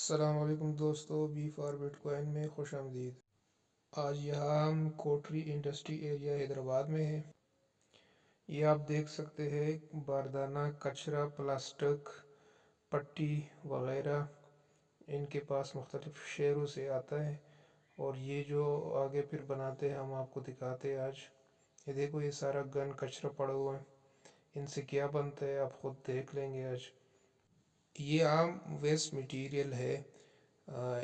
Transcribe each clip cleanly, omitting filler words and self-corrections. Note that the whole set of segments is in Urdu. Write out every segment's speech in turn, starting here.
السلام علیکم دوستو، بی فار بٹ کوائن میں خوش آمدید۔ آج یہاں ہم کوٹری انڈسٹری ایریا حیدرآباد میں ہیں۔ یہ آپ دیکھ سکتے ہیں بردانہ، کچرا، پلاسٹک، پٹی وغیرہ ان کے پاس مختلف شہروں سے آتا ہے، اور یہ جو آگے پھر بناتے ہیں ہم آپ کو دکھاتے ہیں آج۔ یہ دیکھو، یہ سارا گن کچرا پڑا ہوا ہے، ان سے کیا بنتا ہے آپ خود دیکھ لیں گے آج۔ یہ عام ویسٹ مٹیریل ہے،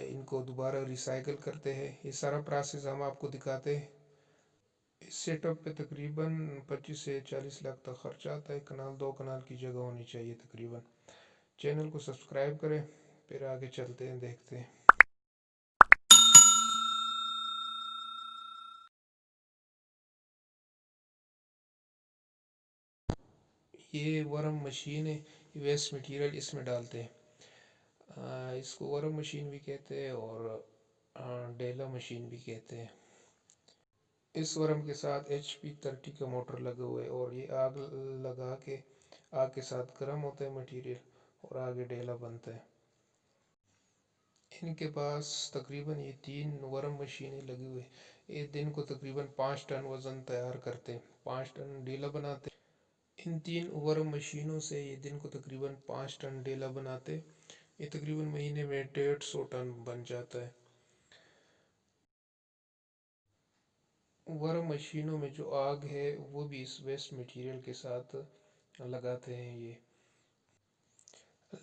ان کو دوبارہ ریسائیکل کرتے ہیں۔ یہ سارا پروسیس ہم آپ کو دکھاتے ہیں۔ اس سیٹ اپ پہ تقریباً 25 سے 40 لاکھ تک خرچ آتا ہے۔ کنال 2 کنال کی جگہ ہونی چاہیے تقریباً۔ چینل کو سبسکرائب کریں، پھر آگے چلتے ہیں، دیکھتے ہیں۔ یہ ورم مشین ہے، ویسٹ مٹیریل اس میں ڈالتے ہیں۔ اس کو ورم مشین بھی کہتے ہیں اور ڈیلا مشین بھی کہتے ہیں۔ اس ورم کے ساتھ HP30 کا موٹر لگا ہوا ہے، اور یہ آگ لگا کے آگ کے ساتھ گرم ہوتا ہے مٹیریل، اور آگے ڈیلا بنتا ہے۔ ان کے پاس تقریباً یہ 3 ورم مشینیں لگی ہوئی ہیں۔ ایک دن کو تقریباً 5 ٹن وزن تیار کرتے ہیں، 5 ٹن ڈیلا بناتے ہیں۔ ان 3 ورم مشینوں سے یہ دن کو تقریباً 5 ٹن ڈیلا بناتے ہیں۔ یہ تقریباً مہینے میں 150 ٹن بن جاتا ہے۔ ورم مشینوں میں جو آگ ہے وہ بھی اس ویسٹ مٹیریل کے ساتھ لگاتے ہیں۔ یہ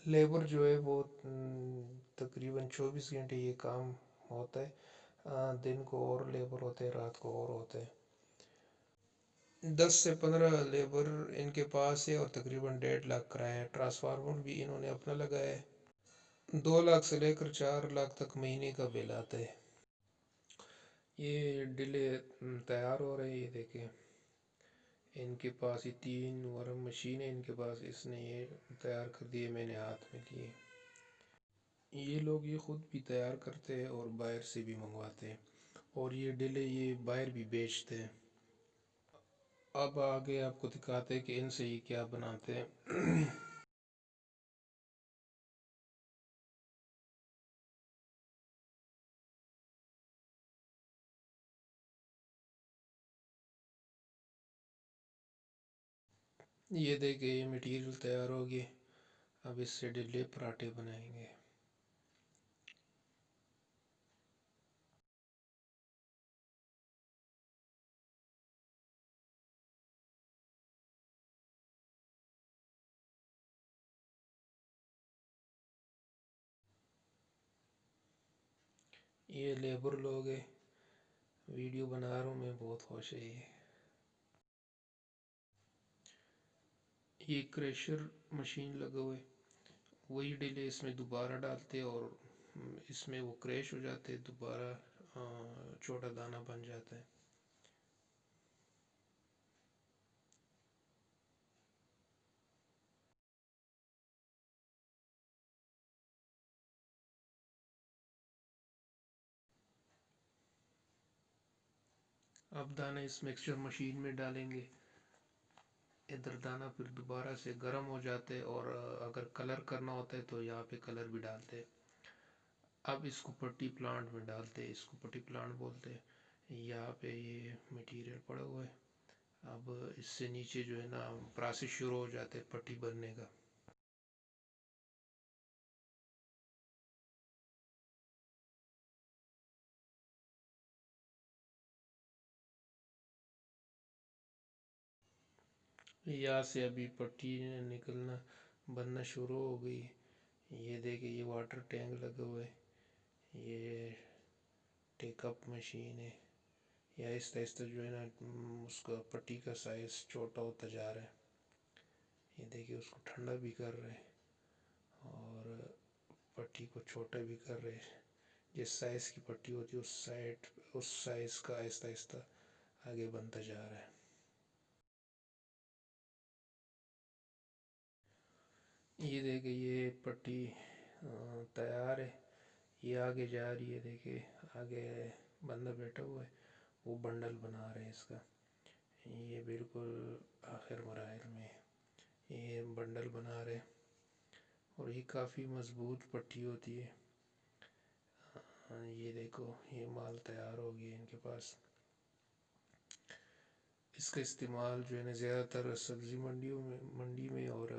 لیبر جو ہے وہ تقریباً 24 گھنٹے یہ کام ہوتا ہے۔ دن کو اور لیبر ہوتے ہیں، رات کو اور ہوتے ہیں۔ 10 سے 15 لیبر ان کے پاس ہے، اور تقریباً 1.5 لاکھ کرایہ ہے۔ ٹرانسفارمر بھی انہوں نے اپنا لگایا ہے۔ 2 لاکھ سے لے کر 4 لاکھ تک مہینے کا بل آتا ہے۔ یہ ڈلے تیار ہو رہے ہیں، یہ دیکھیں۔ ان کے پاس یہ 3 ورم مشین ہے، ان کے پاس اس نے یہ تیار کر دیے، میں نے ہاتھ میں لیے۔ یہ لوگ یہ خود بھی تیار کرتے ہیں اور باہر سے بھی منگواتے ہیں، اور یہ ڈلے یہ باہر بھی بیچتے ہیں۔ اب آگے آپ کو دکھاتے ہیں کہ ان سے یہ کیا بناتے ہیں۔ یہ دیکھیں، یہ مٹیریل تیار ہو گئی۔ اب اس سے ڈلے پراٹھے بنائیں گے۔ یہ لیبر لوگ ہیں، ویڈیو بنا رہا ہوں میں، بہت خوش ہے۔ یہ کریشر مشین لگا ہوئے، وہی ڈلے اس میں دوبارہ ڈالتے، اور اس میں وہ کریش ہو جاتے، دوبارہ چھوٹا دانہ بن جاتا ہے۔ اب دانہ اس مکسچر مشین میں ڈالیں گے۔ ادھر دانہ پھر دوبارہ سے گرم ہو جاتے، اور اگر کلر کرنا ہوتا ہے تو یہاں پہ کلر بھی ڈالتے۔ اب اس کو پٹی پلانٹ میں ڈالتے، اس کو پٹی پلانٹ بولتے ہیں۔ یہاں پہ یہ مٹیریل پڑا ہوا ہے۔ اب اس سے نیچے جو ہے نا پروسیس شروع ہو جاتے پٹی بننے کا۔ یہاں سے ابھی پٹی نکلنا بننا شروع ہو گئی۔ یہ دیکھیں، یہ واٹر ٹینک لگا ہوا ہے، یہ ٹیک اپ مشین ہے۔ یا آہستہ آہستہ جو ہے نا اس کا پٹی کا سائز چھوٹا ہوتا جا رہا ہے۔ یہ دیکھیں، اس کو ٹھنڈا بھی کر رہے ہیں اور پٹی کو چھوٹا بھی کر رہے ہیں۔ جس سائز کی پٹی ہوتی ہے اس سائز کا آہستہ آہستہ آگے بنتا جا رہا ہے۔ یہ دیکھیں، یہ پٹی تیار ہے، یہ آگے جا رہی ہے۔ دیکھیں، آگے بندہ بیٹھا ہوا ہے، وہ بنڈل بنا رہے ہیں اس کا۔ یہ بالکل آخر مراحل میں یہ بنڈل بنا رہے ہیں، اور یہ کافی مضبوط پٹی ہوتی ہے۔ یہ دیکھو یہ مال تیار ہو گیا ان کے پاس. اس کا استعمال جو ہے نا زیادہ تر سبزی منڈی میں اور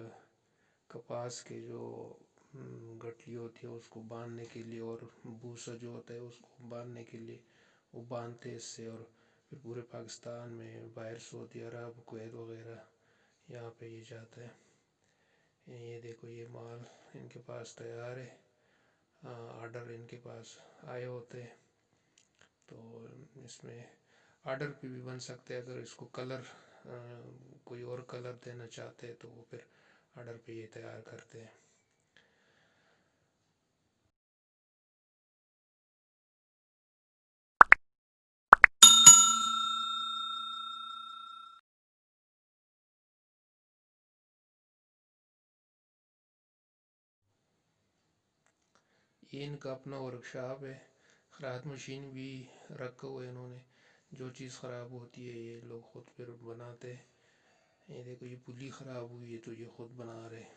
کپاس کے جو گٹلی ہوتی ہے اس کو باندھنے کے لیے، اور بھوسا جو ہوتا ہے اس کو باندھنے کے لیے وہ باندھتے اس سے. اور پھر پورے پاکستان میں، باہر سعودی عرب، کویت وغیرہ یہاں پہ یہ جاتا ہے. یہ دیکھو یہ مال ان کے پاس تیار ہے، آرڈر ان کے پاس آئے ہوتے ہیں. تو اس میں آرڈر پہ بھی بن سکتے ہیں، اگر اس کو کلر کوئی اور کلر دینا چاہتے ہیں تو وہ پھر آرڈر پہ یہ تیار کرتے ہیں. یہ ان کا اپنا ورک شاپ ہے، خراط مشین بھی رکھا ہوا ہے انہوں نے. جو چیز خراب ہوتی ہے یہ لوگ خود پھر بناتے ہیں. یہ دیکھو یہ پلی خراب ہوئی ہے تو یہ خود بنا رہے ہیں.